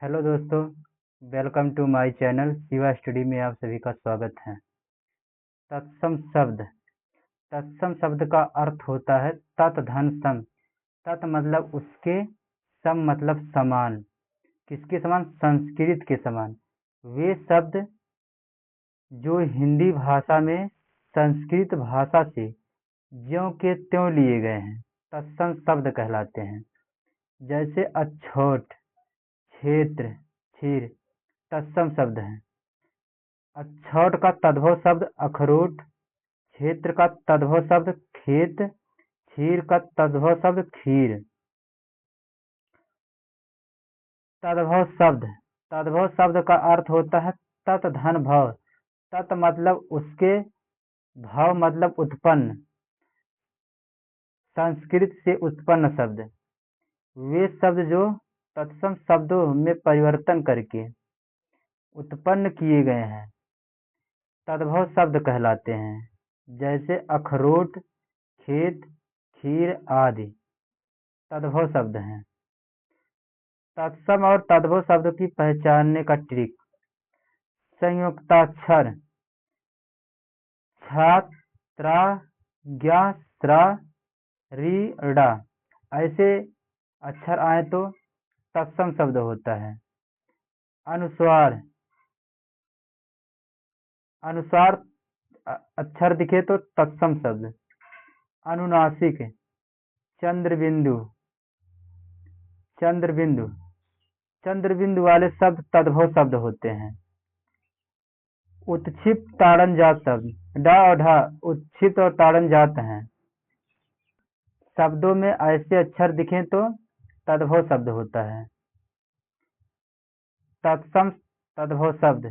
Hello दोस्तों, welcome to my channel Shiva study में आप सभी का स्वागत है। तत्सम शब्द। तत्सम शब्द का अर्थ होता है तत् धन सम। तत् मतलब उसके, सम मतलब समान। किसके समान? संस्कृत के समान। वे शब्द जो हिंदी भाषा में संस्कृत भाषा से ज्यों के त्यों लिए गए हैं तत्सम शब्द कहलाते हैं। जैसे अछूत, क्षेत्र, क्षीर तत्सम शब्द है। अछूत का तद्भव शब्द अखरोट, क्षेत्र का तद्भव शब्द खेत, क्षीर का तद्भव शब्द खीर। तद्भव शब्द। तद्भव शब्द का अर्थ होता है तत् धन भव। तत् मतलब उसके, भव मतलब उत्पन्न, संस्कृत से उत्पन्न शब्द। वे शब्द जो तत्सम शब्दों में परिवर्तन करके उत्पन्न किए गए हैं तद्भव शब्द कहलाते हैं। जैसे अखरोट, खेत, खीर आदि तद्भव शब्द हैं। तत्सम और तद्भव शब्द की पहचानने का ट्रिक। संयुक्ताक्षर छा, त्रा, ज्ञा, स्रा, री, ड़ा ऐसे अक्षर आए तो तत्सम शब्द होता है। अनुस्वार। अनुस्वार अक्षर दिखे तो तत्सम शब्द। अनुनासिक। चंद्रबिंदु। चंद्रबिंदु। चंद्रबिंदु वाले शब्द तद्भव शब्द होते हैं। उत्क्षिप्त ताड़न जात शब्द। डा और ढा उत्क्षिप्त और ताड़न जात हैं। शब्दों में ऐसे अक्षर दिखें तो तद्भव शब्द होता है। तत्सम तद्भव शब्द।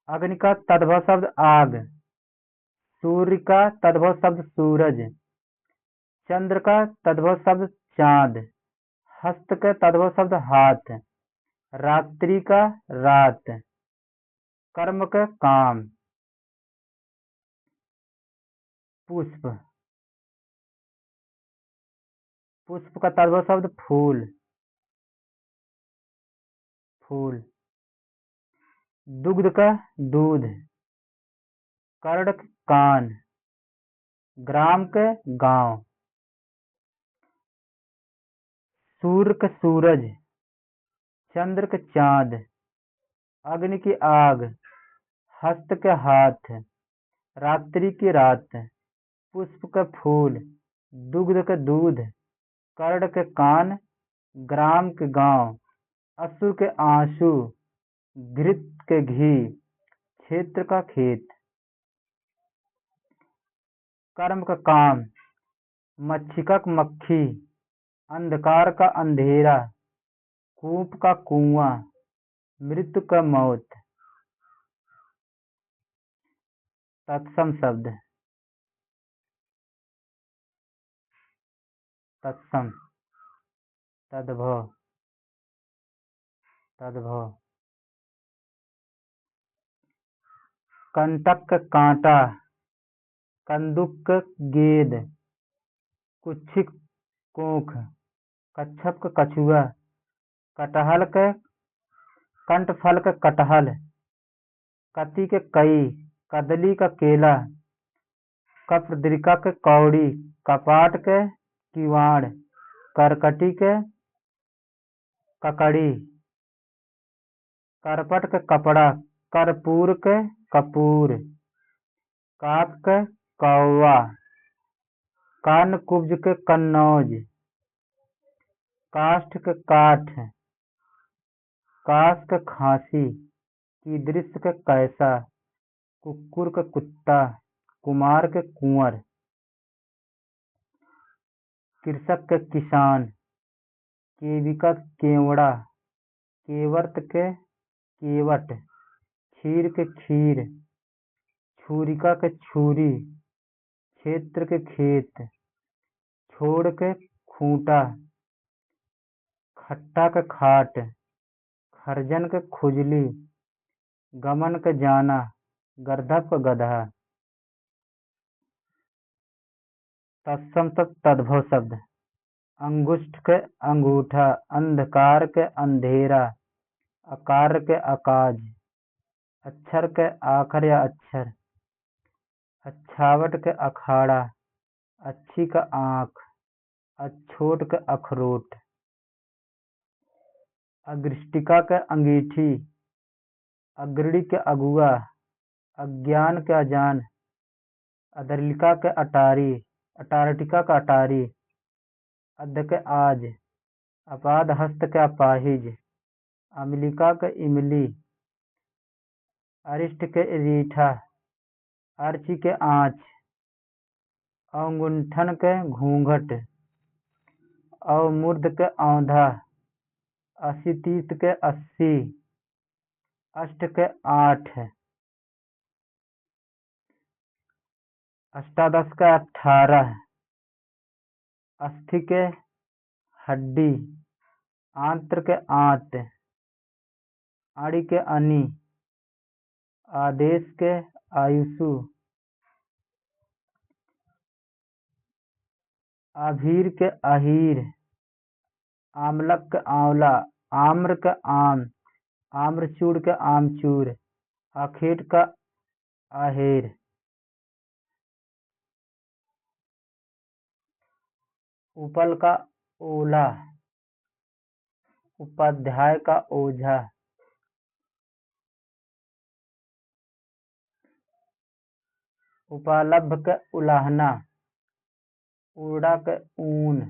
अग्नि का तद्भव शब्द आग। सूर्य का तद्भव शब्द सूरज। चंद्र का तद्भव शब्द चांद। हस्त का तद्भव शब्द हाथ। रात्रि का रात। कर्म का काम। पुष्प। पुष्प का तद्भव शब्द फूल। फूल। दुग्ध का दूध। कर्ण का कान। ग्राम का गांव। सूर्य का सूरज। चंद्र का चांद। अग्नि की आग। हस्त का हाथ। रात्रि की रात। पुष्प का फूल। दुग्ध का दूध। कर्ण के कान। ग्राम के गांव। अश्रु के आंसू। घृत के घी। क्षेत्र का खेत। कर्म का काम। मक्षिका का मक्खी। अंधकार का अंधेरा। कूप का कुआं। मृत्यु का मौत। तत्सम शब्द। तत्सम। तद्भव। तद्भव। कंटक का कांटा। कंदुक का गेंद। कुच्छिक कोख। कच्छप का कछुआ। कटहल का कंठफल का कटहल। कति के कई। कदली का केला। कप्रद्रिका के कौड़ी। कपाट के किवाड़। करकटी के ककड़ी। करपट के कपड़ा। कर्पूर के कपूर। काक के कौवा। कानकुब्ज के कन्नौज। काष्ठ के काठ। कास के खांसी। कीदृश के कैसा। कुक्कुर के कुत्ता। कुमार के कुंवर। कृषक के किसान। केविका के केवड़ा। केवर्त के केवट। क्षीर के खीर। छुरिका के छुरी। क्षेत्र के खेत। छोड़ के खूंटा। खट्टा के खाट। खरजन के खुजली। गमन के जाना। गर्दभ का गधा। तत्सम तद्भव शब्द। अंगुष्ठ के अंगूठा, अंधकार के अंधेरा, अकार के अकाज, अक्षर के आखर या अक्षर, अच्छावट के अखाड़ा, अच्छी का आँख, अछोट के अखरोट, अग्रिष्टिका के अंगीठी, अग्रणी के अगुआ, अज्ञान के अजान, अधरलिका के अटारी, अटारटिका का अटारी, अध के आज, अपाद हस्त के अपाहिज, अमलिका के इमली, अरिष्ट के रीठा, अर्ची के आँच, अवगुंठन के घूंघट, अवमूर्ध के औंधा, अशीतीत के 80, अष्ट के 8, अष्टादश के 18, अस्थि के हड्डी, आंत्र के आंत, आड़ी के अनि, आदेश के आयुषु, आभीर के अहीर, आमलक के आंवला, आम्र के आम, आम्रचूड़ के आमचूर, आखेट का आहेर, उपल का ओला, उपाध्याय का ओझा, उपालभ के उलाहना, उड़ा के ऊन,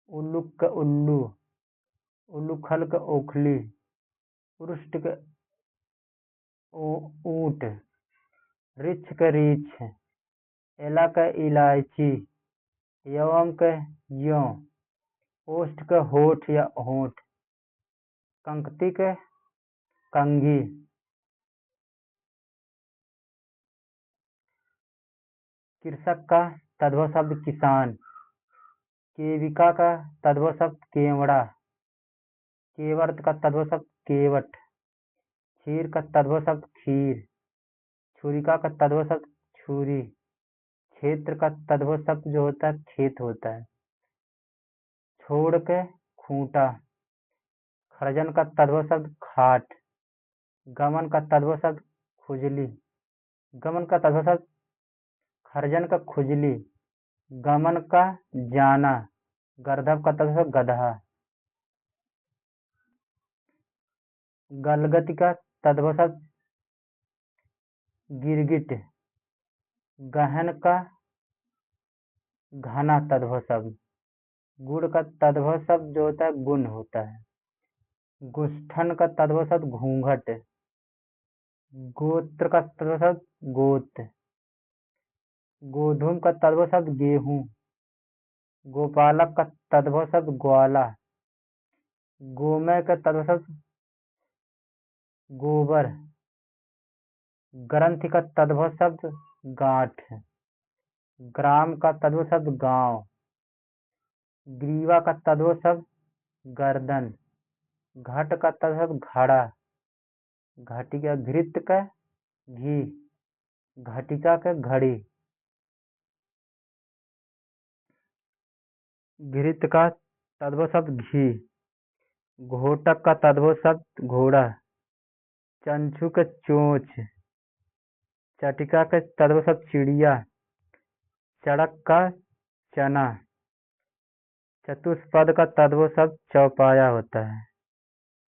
उल्लुक के उल्लू, उल्लूखल के ओखली, उरुष्ट के ऊंट, रिछ के रीछ, एला के इलायची, यवम के यों, ओष्ठ के होठ या होंठ, कंकती के कंघी, कृषक का तद्भव शब्द किसान, केविका का तद्भव शब्द केवड़ा, केवर्त का तद्भव शब्द केवट, क्षीर का तद्भव शब्द खीर, छुरिका का तद्भव शब्द छुरी, क्षेत्र का तद्भव शब्द जो होता है खेत होता है, छोड़ के खूंटा, खरजन का तद्भव शब्द खाट, गमन का तद्भव शब्द खुजली, गमन का तद्भव शब्द खरजन का खुजली, गमन का जाना, गर्दभ का तद्भव शब्द गधा, गलगति का तद्भव शब्द गिरगिट, गहन का घना तद्भव शब्द, गुड़ का तद्भव शब्द जो होता है गुण होता है, गुष्ठन का तद्भव शब्द घूंघट, गोत्र का तद्भव शब्द गोत, गोधूम का तद्भव शब्द गेहूं, गोपालक का तद्भव शब्द ग्वाला, गोमय का तद्भव शब्द गोबर, ग्रंथि का तद्भव शब्द गांठ, ग्राम का तद्भव शब्द गांव, ग्रीवा का तद्भव शब्द गर्दन, घट का तद्भव शब्द घड़ा, घटिका घृत का घी, घटिका का घड़ी, घृत का तद्भव शब्द घी, घोटक का तद्भव शब्द घोड़ा, चंचू के चोंच, चटिका के तद्भव शब्द चिड़िया, चड़क का चना, चतुष्पद का तद्भव शब्द चौपाया होता है,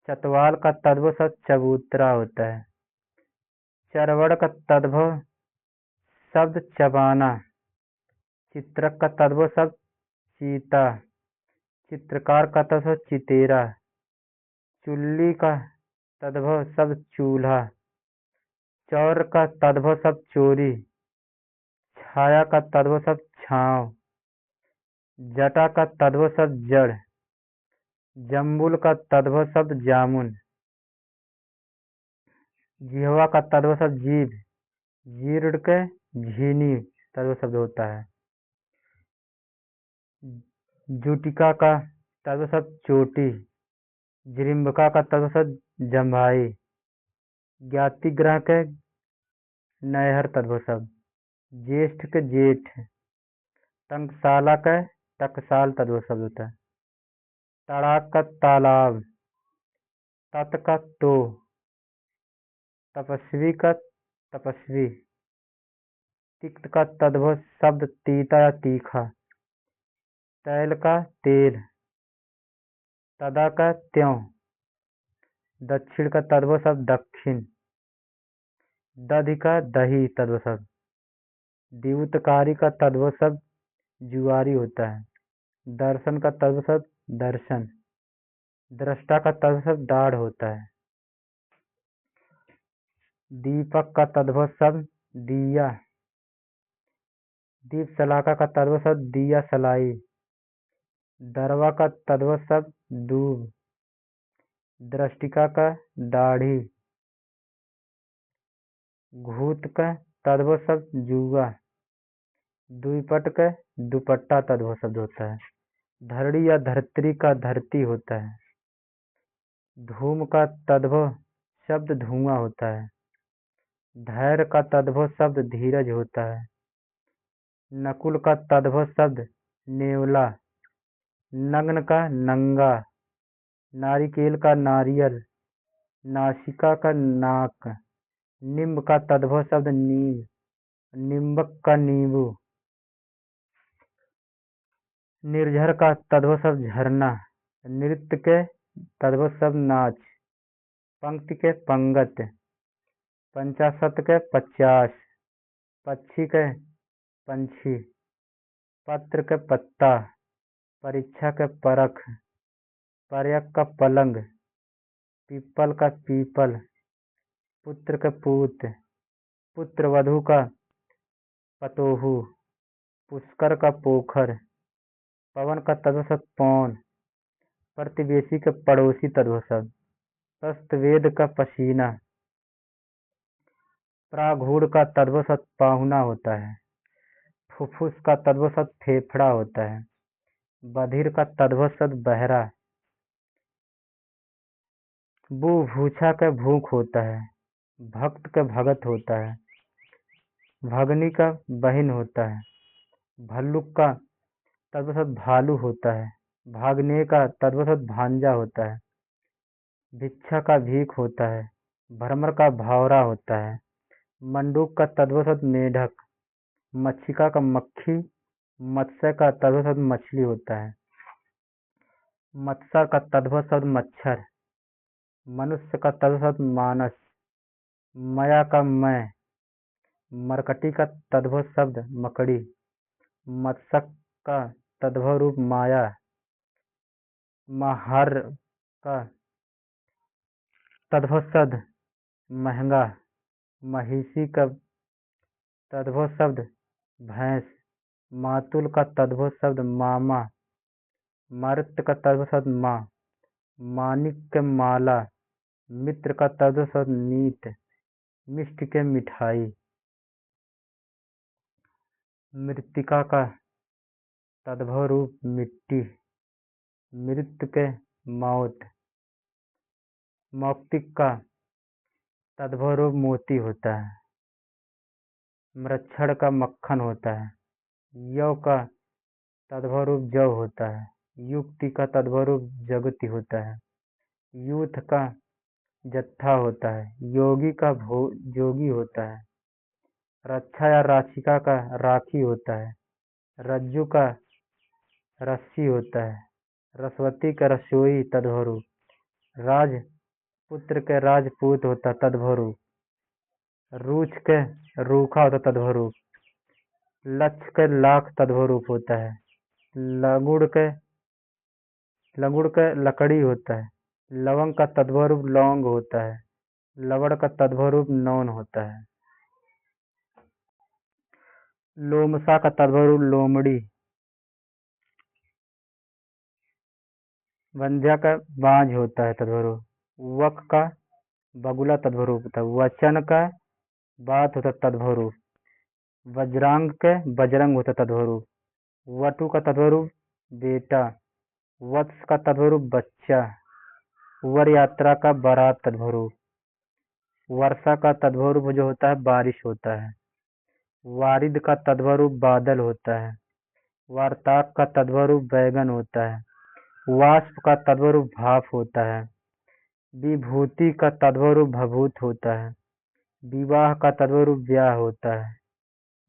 चतवाल का तद्भव शब्द चबूतरा होता है, चरवड़ का तद्भव शब्द चबाना, चित्रक का तद्भव शब्द चीता, चित्रकार का तद्भव चितेरा, चुल्ली का तद्भव शब्द चूल्हा, चौर का तद्भव शब्द चोरी, छाया का तद्भव शब्द छांव, जटा का तद्भव शब्द जड़, जम्बुल का तद्भव शब्द जामुन, जिह्वा का तद्भव शब्द जीभ, जीर्ण के झीनी तद्भव शब्द होता है, जुटिका का तद्भव शब्द चोटी, जृंभिका का तद्भव शब्द जम्भाई, ज्ञातिग्रह के नैहर तद्भव शब्द, ज्येष्ठ के जेठ, टंकशाला के टकसाल तद्भव शब्द होता है। तड़ाक का तालाब, तत् का तो, तपस्वी का तपस्वी, तिक्त का तद्भव शब्द तीता या तीखा, तैल का तेल, तदा का त्यों, दक्षिण का तद्भव शब्द दक्षिण, दधि का दही तद्भव शब्द, द्यूतकारी का तद्भव शब्द जुआरी होता है। दर्शन का तद्भव शब्द दर्शन, दृष्टा का तद्भव शब्द दाढ़ होता है। दीपक का तद्भव शब्द दिया, दीप सलाका का तद्भव शब्द दिया सलाई, दरवा का तद्भव शब्द दूब, दृष्टिका का दाढ़ी, घूत का तद्भव शब्द जुआ, द्विपट का दुपट्टा तद्भव शब्द होता है। धरणी या धरत्री का धरती होता है। धूम का तद्भव शब्द धुआं होता है। धैर्य का तद्भव शब्द धीरज होता है। नकुल का तद्भव शब्द नेवला, नग्न का नंगा, नारिकेल का नारियल, नासिका का नाक, निम्ब का तद्भव शब्द नीम, निम्बक का नींबू, निर्झर का तद्भव शब्द झरना, नृत्य के तद्भव शब्द नाच, पंक्ति के पंगत, पंचाशत के 50, पक्षी के पंछी, पत्र के पत्ता, परीक्षा के परख, पर्यक का पलंग, पीपल का पीपल, पुत्र के पूत, पुत्र वधू का पतोहू, पुष्कर का पोखर, पवन का तद्भव शब्द पौन, प्रतिवेशी के पड़ोसी तद्भव शब्द, प्रस्तवेद का पसीना, प्राघूढ़ का तद्भव शब्द पाहुना होता है। फुफ्फुस का तद्भव शब्द फेफड़ा होता है। बधिर का तद्भव शब्द बहरा, भूभूषा का भूख होता है। भक्त का भगत होता है। भगनी का बहिन होता है। भल्लुक का तद्भव शब्द भालू होता है। भागने का तद्भव शब्द भांजा होता है। भिक्षा का भीख होता है। भ्रमर का भावरा होता है। मंडूक का तद्भव शब्द मेढक, मक्षिका का मक्खी, मत्स्य का तद्भव शब्द मछली होता है। मत्सर का तद्भव शब्द मच्छर, मनुष्य का तद्भव शब्द मानस, मया का मैं, मरकटी का तद्भव शब्द मकड़ी, मत्सक का तद्भव रूप माया, महर का तद्भव शब्द महंगा, महिषी का तद्भव शब्द भैंस, मातुल का तद्भव शब्द मामा, मर्त का तद्भव शब्द माँ, मानिक के माला, मित्र का तद्भव शब्द मीत, मिष्ट के मिठाई, मृत्तिका का तद्भव रूप मिट्टी, मृत्यु के मौत, मौक्तिक का तद्भव रूप मोती होता है। मृक्षण का मक्खन होता है। यव का तद्भव रूप जव होता है। युक्ति का तद्भव रूप जगति होता है। यूथ का जत्था होता है। योगी का जोगी होता है। रक्षा या राशिका का राखी होता है। रज्जु का रस्सी होता है। रसवती का रसोई तद्भव रूप, राजपुत्र के राजपूत होता तद्भव रूप, रूछ के रूखा होता तद्भव रूप, लक्ष्य के लाख तद्भव रूप होता है। लंगुड़ के लकड़ी होता है। लवंग का तद्भव रूप लौंग होता है। लवण का तद्भव रूप नौन होता है। लोमशा का तद्भव रूप लोमड़ी, वंध्या का बांझ होता है तद्भव रूप, वक का बगुला तद्भव रूप होता है। वचन का बात होता तद्भव रूप, वज्रांग के बजरंग होता तद्भव रूप, वटु का तद्भव रूप बेटा, वत्स का तद्भव रूप बच्चा, वर यात्रा का बारात तद्भव रूप, वर्षा का तद्भव रूप जो होता है बारिश होता है। वारिद का तद्भव रूप बादल होता है। वार्ताक का तद्भव बैगन होता है। वाष्प का तद्भव भाप होता है। विभूति का तद्भव भभूत होता है। विवाह का तद्भव ब्याह होता है।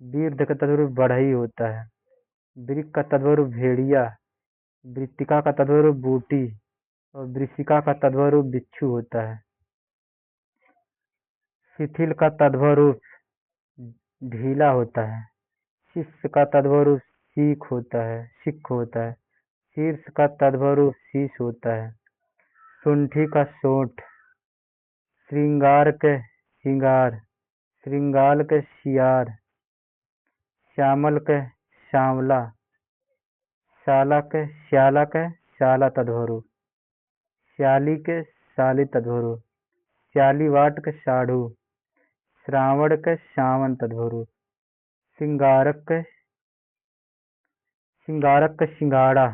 वृद्ध का तद्भव बढ़ई होता है। वृक्क का तद्भव भेड़िया। वृत्तिका का तद्भव बूटी और वृश्चिका का तद्भव बिच्छू होता है। शिथिल का तद्भव ढीला होता है। शिष्य का तद्भव सीख होता है, सिख होता है। शीर्ष का तद्भव शीश होता है। शुंठी का सोंठ। श्रृंगार के श्रृंगार। श्रृंगाल के शियार। श्यामल के श्यामला। श्याला के श्याला तद्भव। श्याली के शाली तद्भव। श्यालीवाट के साढ़ू। श्रावण के सावन तद्भव। सिंगारक के सिंगाड़ा।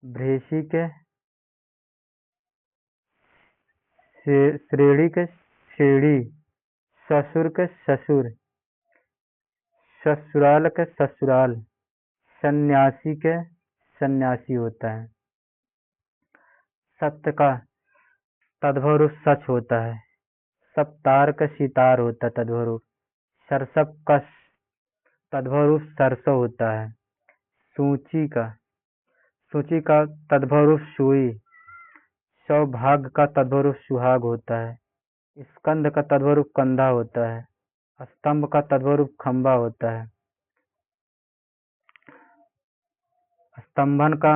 भ्रेषी के श्रेणी के श्रेणी। ससुर के ससुर। ससुराल के ससुराल। सन्यासी के सन्यासी होता है। सत्य का तद्भव सच होता है। सप्तार का सितार होता है तद्भव। सरसप का तद्भव सरसों होता है। सूची का तद्भव सुई। सौभाग्य का तद्भव सुहाग होता है। स्कंद का तद्भव कंधा होता है। स्तंभ का तद्भव खंबा होता है। स्तंभन का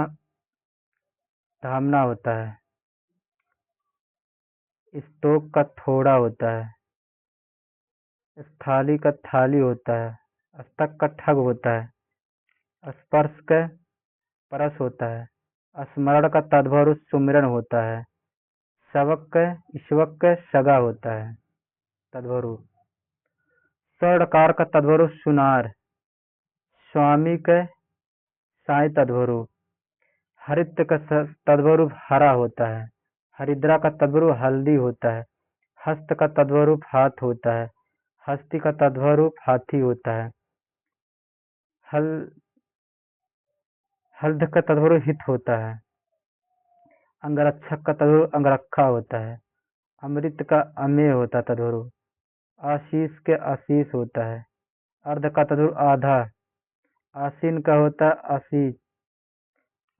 धामना होता है। स्तोक का थोड़ा होता है। स्थाली का थाली होता है। स्तक का ठग होता है। स्पर्श का परस होता है। स्मरण का तद्भव सुमिरन होता है। ईश्वक का सगा होता है तद्भव। स्वर्णकार का तद्भव सुनार। स्वामी के साई तद्भव। हरित का तद्भव हरा होता है। हरिद्रा का तद्भव हल्दी होता है। हस्त का तद्भव हाथ होता है। हस्ती का तद्भव हाथी होता है। हल्द का तद्भव हित होता है। अंगरक्षक का तद्भव अंगरखा होता है। अमृत का अमेय होता है तद्भव। आशीष के आशीष होता है। अर्ध का तद्भव आधा। आसीन का होता है आशीष।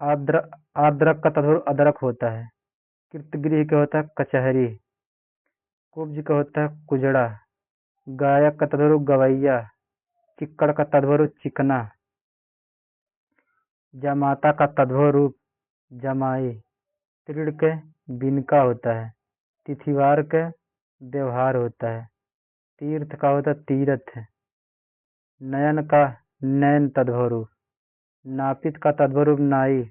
आद्रक का तद्भव अदरक होता है। कृतगृह का होता है कचहरी। कुब्ज का होता है कुजड़ा। गायक का तद्भव गवैया। चिक्कड़ का तद्भव चिकना। जमाता का तद्भव रूप जमाई। तृण के बिनका होता है। तिथिवार के व्यवहार होता है। तीर्थ का होता है तीर्थ। नयन का नयन तद्भव रूप। नापित का तद्भव रूप नाई।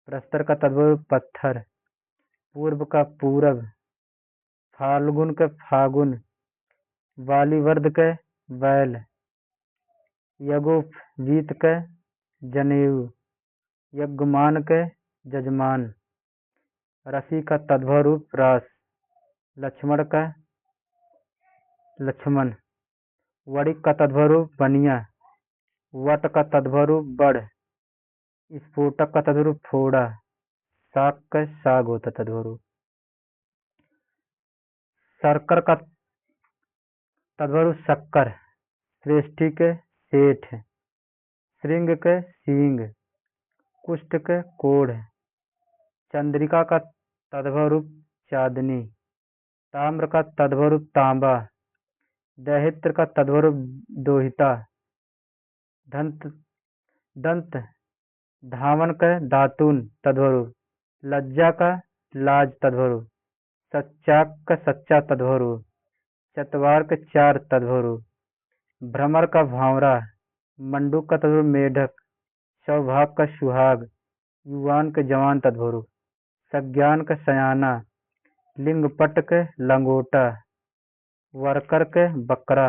प्रस्तर का तद्भव पत्थर। पूर्व का पूरब। फाल्गुन के फागुन। वालीवर्द के बैल। यज्ञोपवीत के जनेऊ। यज्ञमान के जजमान। रसी का तद्भव रूप रास। लक्ष्मण का लक्ष्मण। वणिक का तद्भव रूप बनिया। वट का तद्भव रूप बड़। स्फोटक का तद्भव रूप फोड़ा। साग का साग होता तद्भव रूप। सर्कर का तद्भव रूप शक्कर। श्रेष्ठी के सेठ। श्रृंग के सींग। कुष्ठ के कोढ़। चंद्रिका का तद्भव रूप चांदनी। ताम्र का तद्भव रूप तांबा। दैहित्र का तद्भव रूप दोहिता। दंत धावन का दातुन तद्भव रूप। लज्जा का लाज तद्भव रूप। सच्चाक का सच्चा तद्भव रूप। चतवार के चार तद्भव रूप। भ्रमर का भांवरा। मंडूक का तद्भव मेढक। सौभाग का सुहाग। युवान के जवान तद्भव रूप। सज्ञान का सयाना। लिंगपट के लंगोटा। वर्कर के बकरा।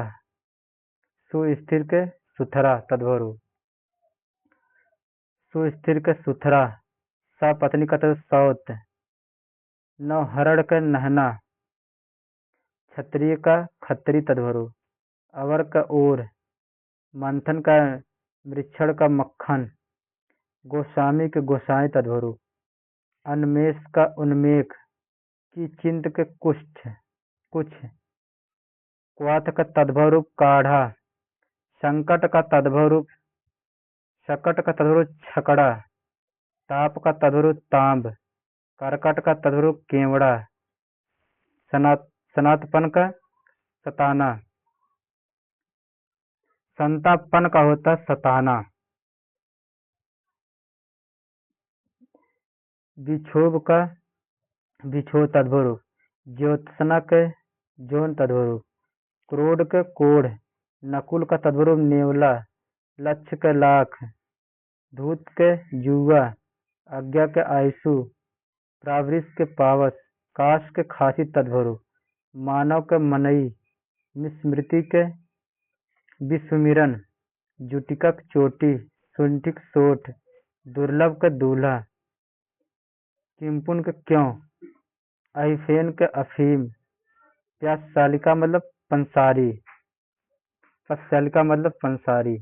सुस्थिर के सुथरा तद्भव रूप। सुस्थिर के सुथरा। सपत्नी का तद्भव सौत। नौहरण का नहना। क्षत्रिय का खत्री तद्भव रूप। अवर का ओर। मंथन का मृक्षण का मक्खन, गोस्वामी के गोसाई तद्भुरु, अन्मेष का उन्मेष की चिंत के कुछ, क्वाथ का तद्भव काढ़ा, संकट का तद्भव शकट का तद्भव छकड़ा, ताप का तद्भव तांब, करकट का तद्भव केवड़ा, सनातपन का सताना, संतापन का होता सताना, विक्षोभ का विक्षोभ तद्भव, ज्योत्सना के जोन तद्भव, क्रोध के कोढ़, नकुल का तद्भव नेवला, लक्ष्य के लाख, धूत के जुआ, आज्ञा के आयसु, प्रावृष के पावस, काश के खासी तद्भव, मानव के मनई, विस्मृति के विस्मिरन, जुटिका के चोटी, सुंठिक सोठ, दुर्लभ के दूल्हा, किंपुन के क्यों, अहिफेन के अफीम, प्यासशालिका मतलब पंसारी, पशशालिका मतलब पंसारी।